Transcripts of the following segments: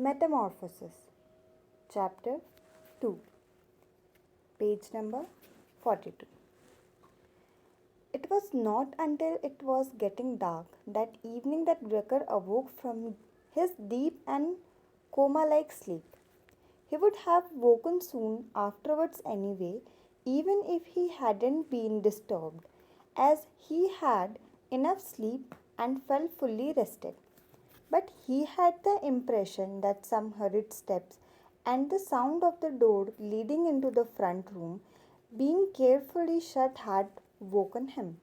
Metamorphosis, Chapter 2, page number 42. It was not until it was getting dark that evening that Gregor awoke from his deep and coma like sleep. He would have woken soon afterwards anyway, even if he hadn't been disturbed, as he had enough sleep and felt fully rested. But he had the impression that some hurried steps and the sound of the door leading into the front room being carefully shut had woken him.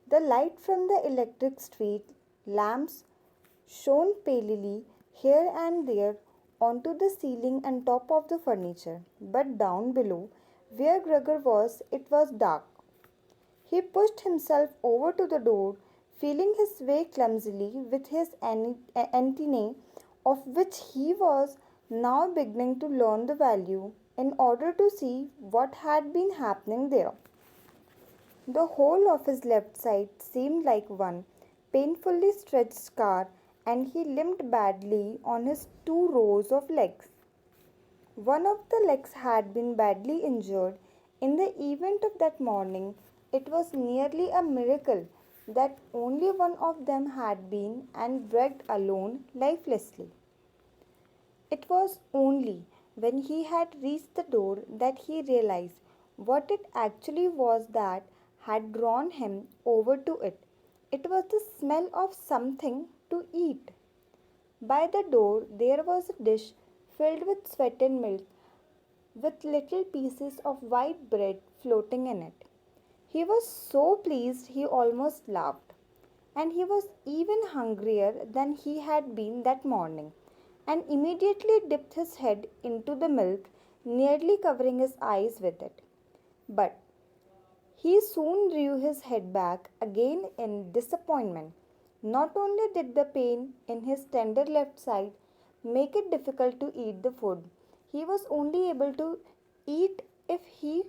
The light from the electric street lamps shone palely here and there onto the ceiling and top of the furniture, but down below, where Gregor was, it was dark. He pushed himself over to the door, feeling his way clumsily with his antennae, of which he was now beginning to learn the value, in order to see what had been happening there. The whole of his left side seemed like one painfully stretched scar, and he limped badly on his two rows of legs. One of the legs had been badly injured in the event of that morning. It was nearly a miracle that only one of them had been and dragged alone lifelessly. It was only when he had reached the door that he realized what it actually was that had drawn him over to it. It was the smell of something to eat. By the door there was a dish filled with sweetened milk with little pieces of white bread floating in it. He was so pleased he almost laughed, and he was even hungrier than he had been that morning, and immediately dipped his head into the milk, nearly covering his eyes with it. But he soon drew his head back again in disappointment. Not only did the pain in his tender left side make it difficult to eat the food, he was only able to eat if his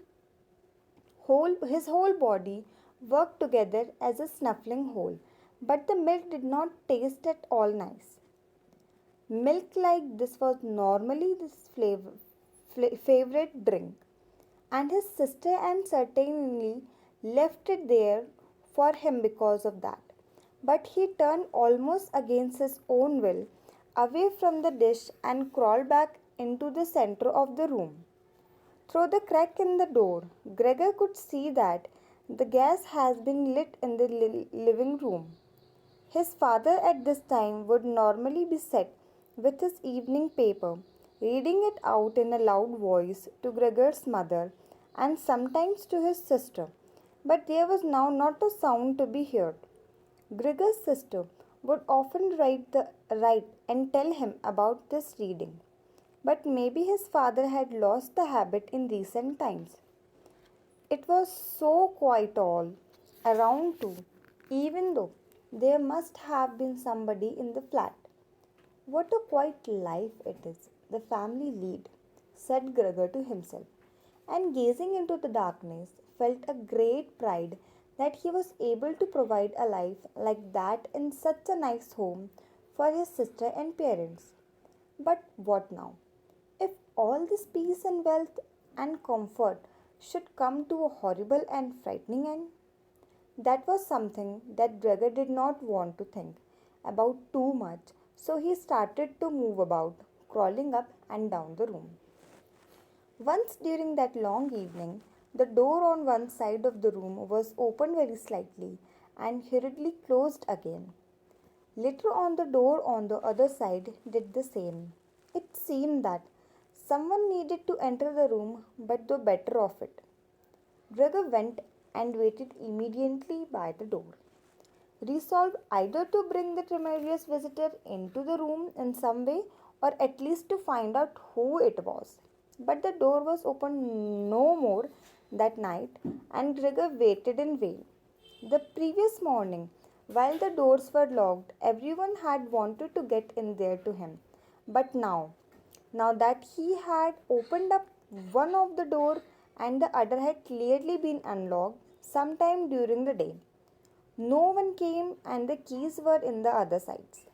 whole body worked together as a snuffling hole. But the milk did not taste at all nice. Milk like this was normally his favorite drink, and his sister and certainly left it there for him because of that. But he turned almost against his own will away from the dish and crawled back into the center of the room. Through the crack in the door, Gregor could see that the gas has been lit in the living room. His father at this time would normally be set with his evening paper, reading it out in a loud voice to Gregor's mother and sometimes to his sister, but there was now not a sound to be heard. Gregor's sister would often write and tell him about this reading, but maybe his father had lost the habit in recent times. It was so quiet all around too, even though there must have been somebody in the flat. What a quiet life it is the family lead, said Gregor to himself, and gazing into the darkness, felt a great pride that he was able to provide a life like that in such a nice home for his sister and parents. But what now? If all this peace and wealth and comfort should come to a horrible and frightening end? That was something that Gregor did not want to think about too much, so he started to move about, crawling up and down the room. Once during that long evening, the door on one side of the room was opened very slightly and hurriedly closed again. Later on, the door on the other side did the same. It seemed that someone needed to enter the room, but the better of it. Gregor went and waited immediately by the door, resolved either to bring the tremendous visitor into the room in some way or at least to find out who it was. But the door was opened no more that night, and Gregor waited in vain. The previous morning, while the doors were locked, everyone had wanted to get in there to him. But now that he had opened up one of the door and the other had clearly been unlocked sometime during the day, no one came and the keys were in the other sides.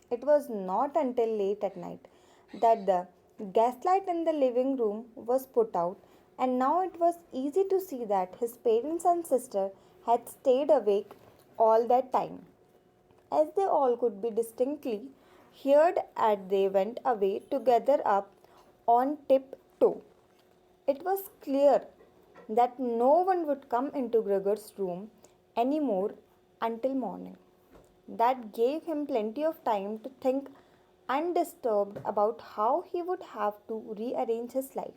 It was not until late at night that the gaslight in the living room was put out, and now it was easy to see that his parents and sister had stayed awake all that time, as they all could be distinctly heard as they went away to gather up on tiptoe. It was clear that no one would come into Gregor's room anymore until morning. That gave him plenty of time to think undisturbed about how he would have to rearrange his life.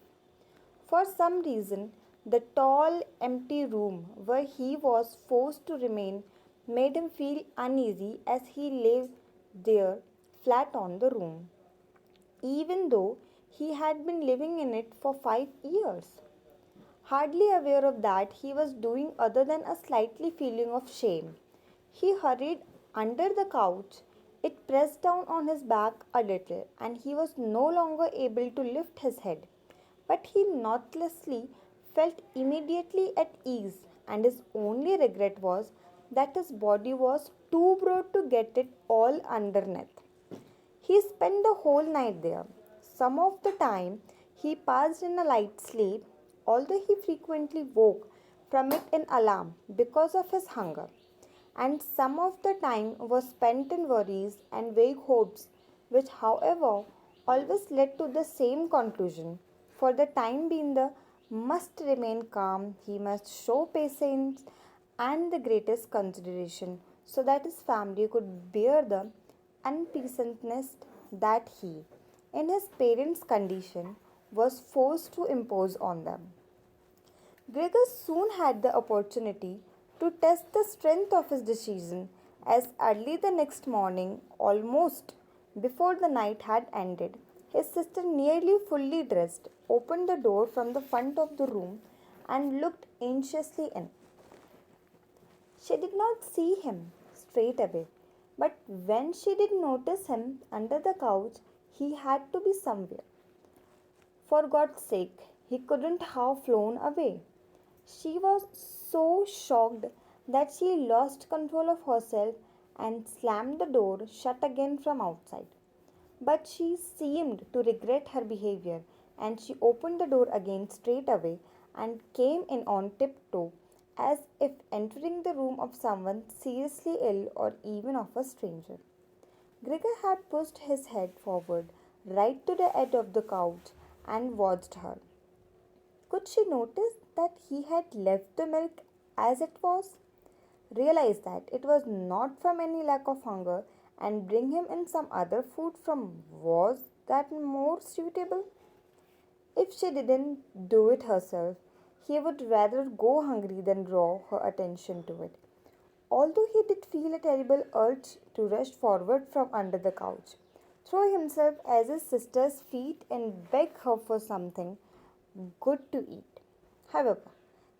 For some reason, the tall, empty room where he was forced to remain made him feel uneasy as he lay there flat on the room, even though he had been living in it for 5 years. Hardly aware of that he was doing other than a slightly feeling of shame. He hurried under the couch. It pressed down on his back a little, and he was no longer able to lift his head. But he noiselessly felt immediately at ease, and his only regret was that his body was too broad to get it all underneath. He spent the whole night there. Some of the time he passed in a light sleep, although he frequently woke from it in alarm because of his hunger. And some of the time was spent in worries and vague hopes, which, however, always led to the same conclusion. For the time being, the must remain calm, he must show patience and the greatest consideration so that his family could bear the unpleasantness that he, in his parents' condition, was forced to impose on them. Gregor soon had the opportunity to test the strength of his decision as early the next morning, almost before the night had ended. His sister, nearly fully dressed, opened the door from the front of the room and looked anxiously in. She did not see him straight away, but when she did notice him under the couch, he had to be somewhere. For God's sake, he couldn't have flown away. She was so shocked that she lost control of herself and slammed the door shut again from outside. But she seemed to regret her behavior, and she opened the door again straight away and came in on tiptoe as if entering the room of someone seriously ill or even of a stranger. Gregor had pushed his head forward right to the edge of the couch and watched her. Could she notice that he had left the milk as it was? Realize that it was not from any lack of hunger and bring him in some other food from was that more suitable? If she didn't do it herself, he would rather go hungry than draw her attention to it. Although he did feel a terrible urge to rush forward from under the couch, throw himself at his sister's feet and beg her for something good to eat. However,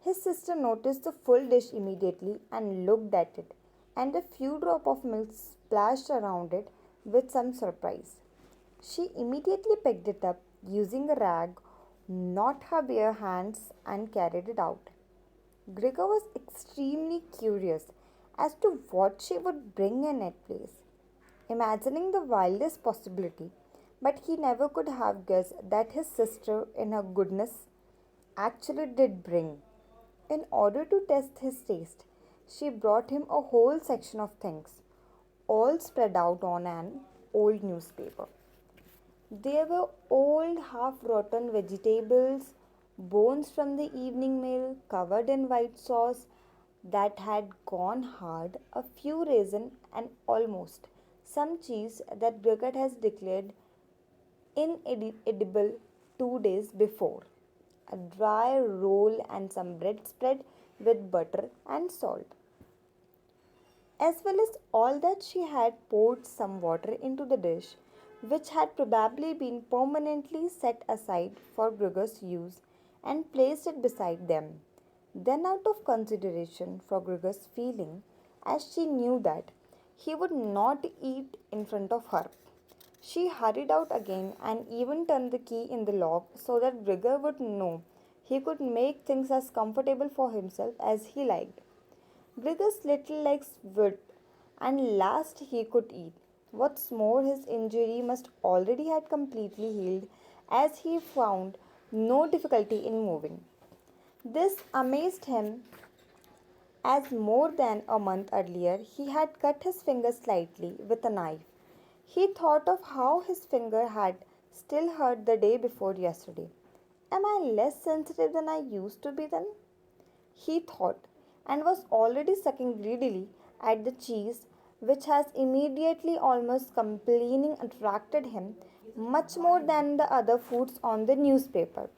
his sister noticed the full dish immediately and looked at it, and a few drops of milk splashed around it with some surprise. She immediately picked it up using a rag, not her bare hands, and carried it out. Gregor was extremely curious as to what she would bring in its place, imagining the wildest possibility, but he never could have guessed that his sister, in her goodness, actually did bring. In order to test his taste, she brought him a whole section of things, all spread out on an old newspaper. There were old half rotten vegetables, bones from the evening meal covered in white sauce that had gone hard, a few raisins, and almost some cheese that Gregor has declared inedible 2 days before, a dry roll, and some bread spread with butter and salt. As well as all that, she had poured some water into the dish, which had probably been permanently set aside for Gregor's use, and placed it beside them. Then, out of consideration for Gregor's feeling, as she knew that he would not eat in front of her, she hurried out again and even turned the key in the lock so that Gregor would know he could make things as comfortable for himself as he liked. Gregor's little legs would, and last he could eat. What's more, his injury must already had completely healed as he found no difficulty in moving. This amazed him as more than a month earlier he had cut his finger slightly with a knife. He thought of how his finger had still hurt the day before yesterday. Am I less sensitive than I used to be then? He thought, and was already sucking greedily at the cheese, which has immediately almost complaining attracted him much more than the other foods on the newspaper.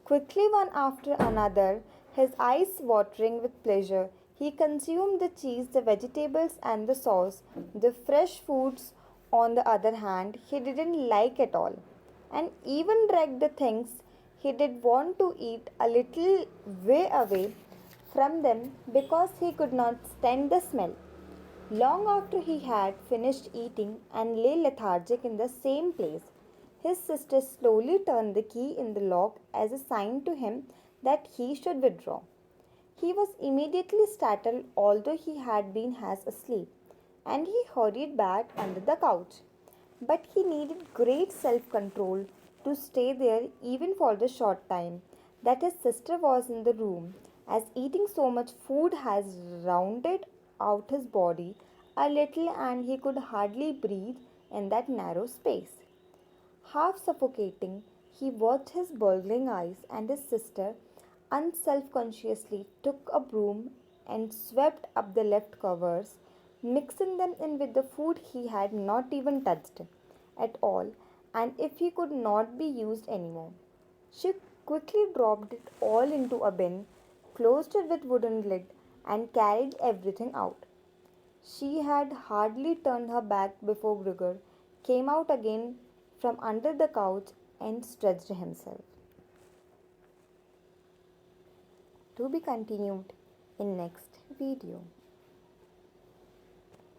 Quickly, one after another, his eyes watering with pleasure, he consumed the cheese, the vegetables, and the sauce. The fresh foods, on the other hand, he didn't like at all, and even dragged the things he did want to eat a little way away from them because he could not stand the smell. Long after he had finished eating and lay lethargic in the same place, his sister slowly turned the key in the lock as a sign to him that he should withdraw. He was immediately startled, although he had been half asleep, and he hurried back under the couch. But he needed great self control to stay there even for the short time that his sister was in the room, as eating so much food has rounded out his body a little and he could hardly breathe in that narrow space. Half suffocating, he watched his burgling eyes, and his sister unselfconsciously took a broom and swept up the left covers, mixing them in with the food he had not even touched at all, and if he could not be used anymore. She quickly dropped it all into a bin, closed it with wooden lid, and carried everything out. She had hardly turned her back before Grigor came out again from under the couch and stretched himself. To be continued in next video.